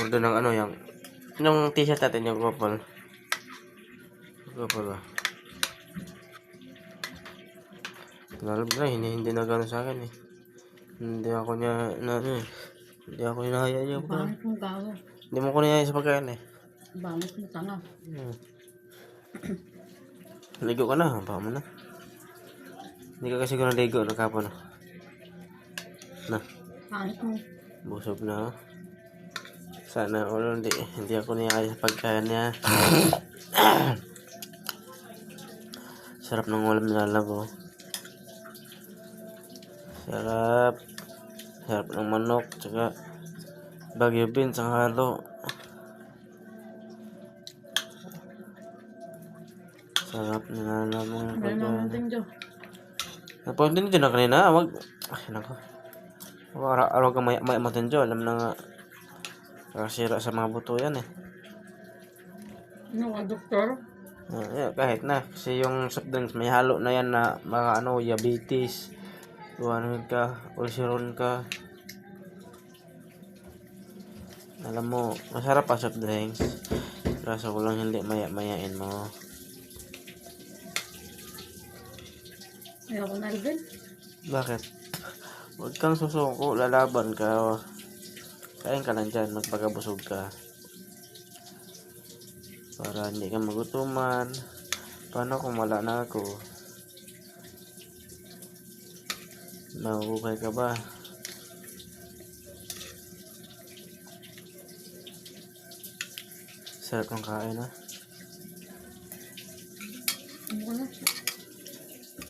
Order ng ano yung t-shirt natin, yung couple. Couple ba? Lalo na, hindi na gano'n sa akin eh. Hindi ako niya, hindi ako hinahaya niya. Pangit mong gago. Hindi mo ko niyaya sa pagkain eh. Pangit mo tanga. Ligo ka na, baka mo na. Hindi ka kasi ko naligo, nagkapon na. Na, Pangit mo. busog na ako. Sana ulo, hindi ako niyaya sa pagkain niya. Sarap ng ulam nilalabo. Sarap. Sarap ng manok, tsaka Baguio beans ang halo. Sarap nilalabo ng May pagkain. mamunting dyan. Napuntin din na kanina, wag. Ay, nako. Araw ka may matinjo, alam na nga. Kasira sa mga buto yan eh. Ano ka, doktor? Yeah, kahit na. Kasi yung soft drinks, may halo na yan na mga diabetes. Tuwanin ka, ulceron ka. Alam mo, masarap pa soft drinks. Kaso ko lang hindi mayain mo. Ayoko na rin. Bakit? Huwag kang susuko, lalaban ka. Kain ka lang dyan, magpagabusog ka. Para hindi ka magutuman. Paano kung wala na ako? Mahuhukay ka ba? Sarap ng kain ha? Ano ka na?